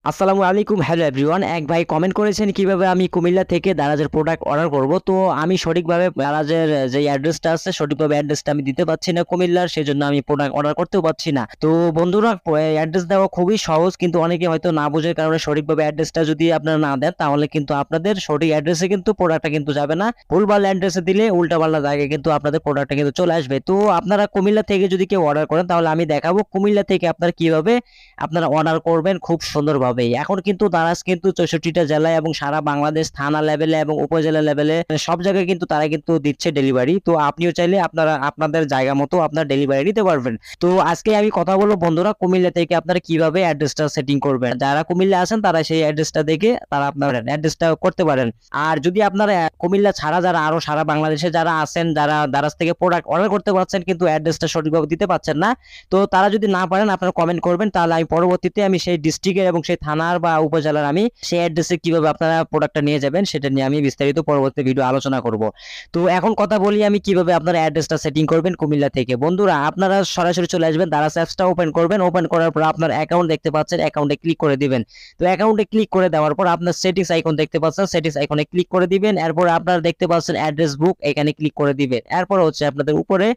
আসসালামু আলাইকুম, hello everyone. এক ভাই কমেন্ট করেছেন কিভাবে আমি কুমিল্লা থেকে দারাজের প্রোডাক্ট অর্ডার করব। তো আমি সঠিকভাবে দারাজের যে অ্যাড্রেসটা আছে সঠিকভাবে অ্যাড্রেসটা আমি দিতে পারছি না কুমিল্লার, সেজন্য আমি প্রোডাক্ট অর্ডার করতেও পারছি না। তো বন্ধুরা, অ্যাড্রেস দেওয়া খুবই সহজ, কিন্তু অনেকে হয়তো না বোঝার কারণে সঠিকভাবে অ্যাড্রেসটা যদি আপনারা না দেন তাহলে কিন্তু আপনাদের সঠিক অ্যাড্রেসে কিন্তু প্রোডাক্টটা কিন্তু যাবে না। ভুলভাল অ্যাড্রেসে দিলে উল্টাপাল্টা জায়গায় কিন্তু আপনাদের প্রোডাক্টটা কিন্তু চলে আসবে। তো আপনারা কুমিল্লা থেকে যদি কেউ অর্ডার করেন তাহলে আমি দেখাবো কুমিল্লা থেকে আপনারা কিভাবে আপনারা অর্ডার করবেন খুব সুন্দরভাবে। এখন কিন্তু দারাজ কিন্তু 64টা জেলায় এবং সারা বাংলাদেশ থানা লেভেলে এবং উপজেলা লেভেলে সব জায়গায় কিন্তু তারা কিন্তু দিচ্ছে ডেলিভারি। তো আপনিও চাইলে আপনারা আপনাদের জায়গা মতো আপনার ডেলিভারি দিতে পারবেন। তো আজকে আমি কথা বলবো বন্ধুরা, কুমিল্লা থেকে আপনারা কিভাবে অ্যাড্রেসটা সেটিং করবেন। যারা কুমিল্লা আছেন তারা সেই অ্যাড্রেসটা দেখে তারা আপনার অ্যাড্রেসটা করতে পারেন। আর যদি আপনারা কুমিল্লা ছাড়া যারা আরো সারা বাংলাদেশে যারা আছেন, যারা দারাজ থেকে প্রোডাক্ট অর্ডার করতে পারছেন কিন্তু অ্যাড্রেসটা সঠিকভাবে দিতে পারছেন না, তো তারা যদি না পারেন আপনারা কমেন্ট করবেন, তাহলে আমি পরবর্তীতে আমি সেই ডিস্ট্রিক্টের এবং সেই থানার বা উপজেলার আমি সেই অ্যাড্রেসে কিভাবে আপনারা প্রোডাক্টটা নিয়ে যাবেন সেটা নিয়ে আমি বিস্তারিত পরবর্তী ভিডিও আলোচনা করব। তো এখন কথা বলি আমি কিভাবে আপনারা অ্যাড্রেসটা সেটিং করবেন কুমিল্লা থেকে। বন্ধুরা, আপনারা সরাসরি চলে আসবেন, দারাজ অ্যাপসটা ওপেন করবেন। ওপেন করার পর আপনার অ্যাকাউন্ট দেখতে পাচ্ছেন, অ্যাকাউন্টে ক্লিক করে দিবেন। তো অ্যাকাউন্টে ক্লিক করে দেওয়ার পর আপনার সেটিংস আইকন দেখতে পাচ্ছেন, সেটিংস আইকনে ক্লিক করে দিবেন। এরপর আপনারা দেখতে পাচ্ছেন অ্যাড্রেস বুক, এখানে ক্লিক করে দিবেন। এরপর হচ্ছে আপনাদের উপরে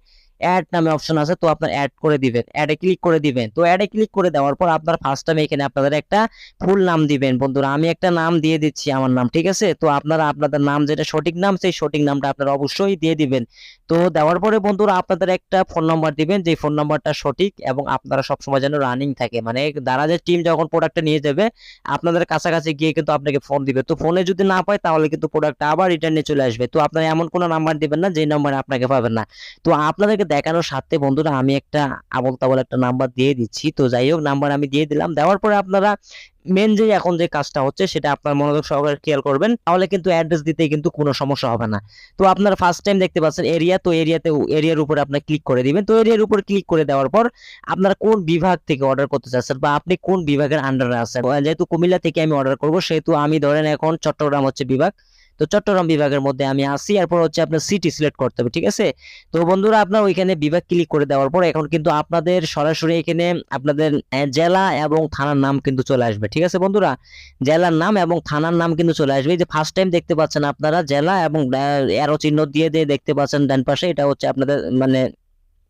অ্যাড নামে অপশন আছে, তো আপনার অ্যাড করে দিবেন, অ্যাডে ক্লিক করে দিবেন। তো অ্যাডে ক্লিক করে দেওয়ার পর আপনার ফার্স্ট টাইম এখানে আপনাদের একটা ফুল নাম দিবেন। বন্ধুরা, আমি একটা নাম দিয়ে দিচ্ছি, আমার নাম, ঠিক আছে? তো আপনারা আপনাদের নাম যেটা সঠিক নাম সেই সঠিক নামটা আপনারা অবশ্যই দিয়ে দিবেন। তো দেওয়ার পরে বন্ধুরা আপনাদের একটা ফোন নাম্বার দিবেন, যে ফোন নাম্বারটা সঠিক এবং আপনারা সবসময় যেন রানিং থাকে, মানে দারাজের টিম যখন প্রোডাক্টটা নিয়ে যাবে আপনাদের কাছাকাছি গিয়ে কিন্তু আপনাকে ফোন দিবে। তো ফোনে যদি না পায় তাহলে কিন্তু প্রোডাক্টটা আবার রিটার্নে চলে আসবে। তো আপনারা এমন কোনো নাম্বার দিবেন না যে নাম্বারে আপনাকে পাবেন না। তো আপনাদেরকে দেখানোর সাথে বন্ধুরা আমি একটা আবল তাবল একটা নাম্বার দিয়ে দিচ্ছি। তো যাই হোক, নাম্বার আমি দিয়ে দিলাম। দেওয়ার পরে আপনারা মেন যে এখন যে কাজটা হচ্ছে সেটা আপনার মনোযোগ সহকারে খেয়াল করবেন, তাহলে কিন্তু অ্যাড্রেস দিতে কিন্তু কোনো সমস্যা হবে না। তো আপনারা ফার্স্ট টাইম দেখতে পাচ্ছেন এরিয়া, তো এরিয়ার উপরে আপনি ক্লিক করে দিবেন। তো এরিয়ার উপর ক্লিক করে দেওয়ার পর আপনারা কোন বিভাগ থেকে অর্ডার করতে চাচ্ছেন বা আপনি কোন বিভাগের আন্ডারে আছেন। যেহেতু কুমিল্লা থেকে আমি অর্ডার করব সেহেতু আমি ধরেন এখন চট্টগ্রাম হচ্ছে বিভাগ, তো চট্টগ্রাম বিভাগের মধ্যে আমি আসি। এরপর হচ্ছে আপনার সিটি সিলেক্ট করতে হবে, ঠিক আছে? তো বন্ধুরা, আপনার ওইখানে বিভাগ ক্লিক করে দেওয়ার পর এখন কিন্তু আপনাদের সরাসরি এখানে আপনাদের জেলা এবং থানার নাম কিন্তু চলে আসবে, ঠিক আছে বন্ধুরা? জেলার নাম এবং থানার নাম কিন্তু চলে আসবে। এই যে ফার্স্ট টাইম দেখতে পাচ্ছেন আপনারা জেলা এবং অ্যারো চিহ্ন দিয়ে দিয়ে দেখতে পাচ্ছেন ডান পাশে, এটা হচ্ছে আপনাদের মানে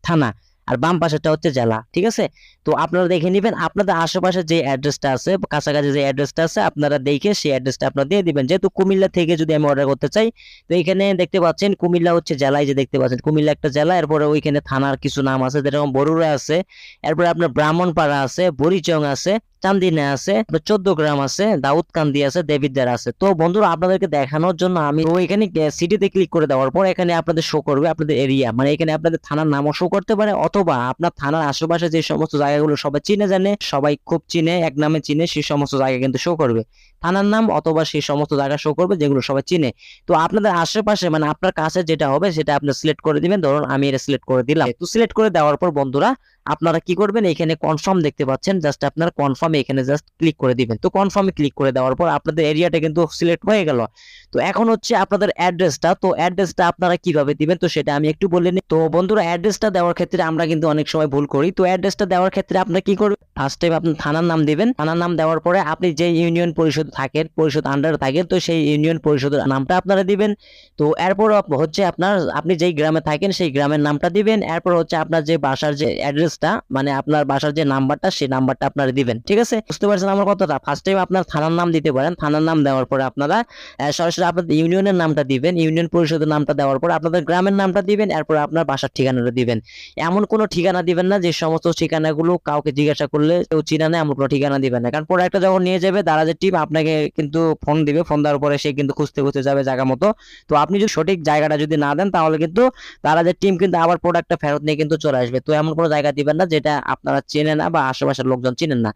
থানা, আর বাম পাশেরটা হচ্ছে জেলা, ঠিক আছে? তো আপনারা দেখে নেবেন আপনাদের আশেপাশে যে অ্যাড্রেসটা আছে, কাছাকাছি যে অ্যাড্রেসটা আছে আপনারা দেখে সেই অ্যাড্রেসটা আপনারা দিয়ে দিবেন। যেহেতু কুমিল্লা থেকে যদি আমি অর্ডার করতে চাই, তো এখানে দেখতে পাচ্ছেন কুমিল্লা হচ্ছে জেলায়, যে দেখতে পাচ্ছেন কুমিল্লা একটা জেলা। এরপরে ওইখানে থানার কিছু নাম আছে, যেরকম বরুড়া আছে, এরপরে আপনার ব্রাহ্মণপাড়া আছে, বরিচং আছে, চান্দিনা আছে, 14 গ্রাম আছে, দাউদকান্দি আছে, দেবিদ্বার আছে। তো বন্ধুরা, আপনাদেরকে দেখানোর জন্য আমি তো এখানে সিটিতে ক্লিক করে দেওয়ার পর এখানে আপনাদের শো করবে আপনাদের এরিয়া, মানে এখানে আপনাদের থানার নামও শো করতে পারে, অথবা আপনার থানার আশেপাশে যে সমস্ত জায়গাগুলো সবাই চিনে জানে, সবাই খুব চিনে, এক নামে চিনে, সেই সমস্ত জায়গা কিন্তু শো করবে থানার নাম, অথবা সেই সমস্ত জায়গা শো করবে যেগুলো সবাই চিনে। তো আপনাদের আশেপাশে মানে আপনার কাছে যেটা হবে সেটা আপনি সিলেক্ট করে দিবেন। ধরুন আমি এটা সিলেক্ট করে দিলাম। তো সিলেক্ট করে দেওয়ার পর বন্ধুরা আপনারা কি করবেন, এখানে কনফার্ম দেখতে পাচ্ছেন, জাস্ট আপনার কনফার্ম এখানে জাস্ট ক্লিক করে দিবেন। তো কনফার্মে ক্লিক করে দেওয়ার পর আপনাদের এরিয়াটা কিন্তু সিলেক্ট হয়ে গেল। তো এখন হচ্ছে আপনাদের অ্যাড্রেসটা, তো অ্যাড্রেসটা আপনারা কিভাবে দিবেন তো সেটা আমি একটু বলে নিই। তো বন্ধুরা, অ্যাড্রেসটা দেওয়ার ক্ষেত্রে আমরা কিন্তু অনেক সময় ভুল করি। তো অ্যাড্রেসটা দেওয়ার ক্ষেত্রে আপনারা কি করবেন, ফার্স্ট টাইম আপনি থানার নাম দিবেন। থানার নাম দেওয়ার পরে আপনি যে ইউনিয়ন পরিষদ থাকেন, পরিষদ আন্ডারে থাকেন, তো সেই ইউনিয়ন পরিষদের নামটা আপনারা দিবেন। তো এরপর হচ্ছে আপনি যেই গ্রামে থাকেন সেই গ্রামের নামটা দিবেন। এরপর হচ্ছে আপনার যে বাসার যে অ্যাড্রেসটা, মানে আপনার বাসার যে নাম্বারটা সেই নাম্বারটা আপনারা দিবেন, ঠিক আছে? বুঝতে পারছেন আমার কথাটা? ফার্স্ট টাইম আপনার থানার নাম দিতে পারেন। থানার নাম দেওয়ার পরে আপনারা সরাসরি আপনাদের ইউনিয়নের নামটা দিবেন, ইউনিয়ন পরিষদের নামটা দেওয়ার পর আপনাদের গ্রামের নামটা দিবেন, এরপর আপনার বাসার ঠিকানাটা দিবেন। এমন কোনো ঠিকানা দিবেন না যে সমস্ত ঠিকানাগুলো কাউকে জিজ্ঞাসা করলে কেউ চিনা নেই, এমন কোনো ঠিকানা দিবেন না। কারণ প্রোডাক্টটা যখন নিয়ে যাবে দারাজের টিম আপনাকে কিন্তু ফোন দিবে, ফোন দেওয়ার পরে সে কিন্তু খুঁজতে খুঁজতে যাবে জায়গা মতো। তো আপনি যদি সঠিক জায়গাটা যদি না দেন তাহলে কিন্তু দারাজের টিম কিন্তু আবার প্রোডাক্টটা ফেরত নিয়ে কিন্তু চলে আসবে। তো এমন কোনো জায়গা দিবেন না যেটা আপনারা চেনেন না বা আশেপাশের লোকজন চিনেন না।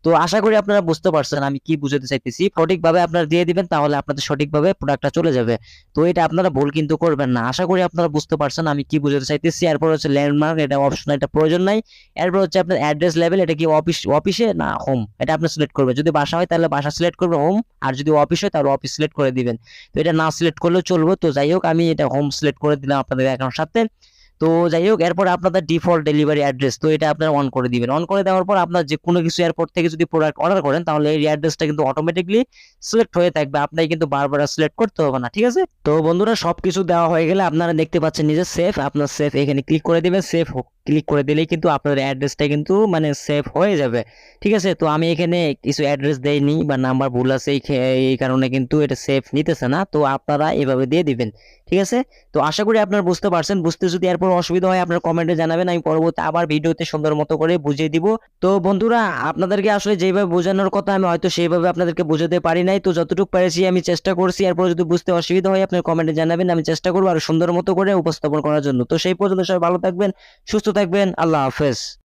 তো আশা করি আপনারা বুঝতে পারছেন আমি কি বুঝাতে চাইতেছি। সঠিকভাবে আপনারা দিয়ে দিবেন, তাহলে আপনাদের সঠিকভাবে প্রোডাক্টটা চলে যাবে। তো এটা আপনারা ভুল কিন্তু করবেন না। আশা করি আপনারা বুঝতে পারছেন আমি কি বুঝাতে চাইতেছি। এরপর হচ্ছে ল্যান্ডমার্ক, এটা অপশন, এটা প্রয়োজন নাই। এরপর হচ্ছে আপনার অ্যাড্রেস লেভেল, এটা কি অফিসে না হোম, এটা আপনি সিলেক্ট করবেন। যদি বাসা হয় তাহলে বাসা সিলেক্ট করবেন হোম, আর যদি অফিস হয় তাহলে অফিস সিলেক্ট করে দিবেন। তো এটা না সিলেক্ট করলেও চলবে। তো যাই হোক, আমি এটা হোম সিলেক্ট করে দিলাম আপনাদের দেখানোর সাথে। তো তো যাই হোক, এরপর আপনাদের ডিফল্ট ডেলিভারি অ্যাড্রেস, তো এটা আপনারা অন করে দিবেন। অন করে দেওয়ার পর আপনার যে কোনো কিছু এয়ারপোর্ট থেকে যদি প্রোডাক্ট অর্ডার করেন, তাহলে এই অ্যাড্রেসটা কিন্তু অটোমেটিকলি সিলেক্ট হয়ে থাকবে, আপনাকে কিন্তু বারবার সিলেক্ট করতে হবে না, ঠিক আছে? তো বন্ধুরা, সবকিছু দেওয়া হয়ে গেলে আপনারা দেখতে পাচ্ছেন নিজে সেভ, আপনার সেভ এখানে ক্লিক করে দিবেন। সেভ ক্লিক করে দিলেই কিন্তু আপনার অ্যাড্রেসটা কিন্তু মানে সেভ হয়ে যাবে, ঠিক আছে? তো আমি এখানে কিছু অ্যাড্রেস দেইনি বা নাম্বার ভুল আছে, এই কারণে কিন্তু এটা সেভ নিতেছে না। তো আপনারা এভাবে দিয়ে দিবেন, ঠিক আছে? তো আশা করি আপনারা বুঝতে পারছেন। বুঝতে যদি এরপর অসুবিধা হয় আপনারা কমেন্টে জানাবেন, আমি পরবর্তী আবার ভিডিওতে সুন্দর মতো করে বুঝিয়ে দিব। তো বন্ধুরা, আপনাদেরকে আসলে যেভাবে বোঝানোর কথা আমি হয়তো সেইভাবে আপনাদেরকে বোঝাতে পারি নাই, তো যতটুকু পেরেছি আমি চেষ্টা করছি। এরপর যদি বুঝতে অসুবিধা হয় আপনার কমেন্টে জানাবেন, আমি চেষ্টা করবো আরো সুন্দর মতো করে উপস্থাপন করার জন্য। তো সেই পর্যন্ত সবাই ভালো থাকবেন, সুস্থ থাকবেন, আল্লাহ হাফেজ।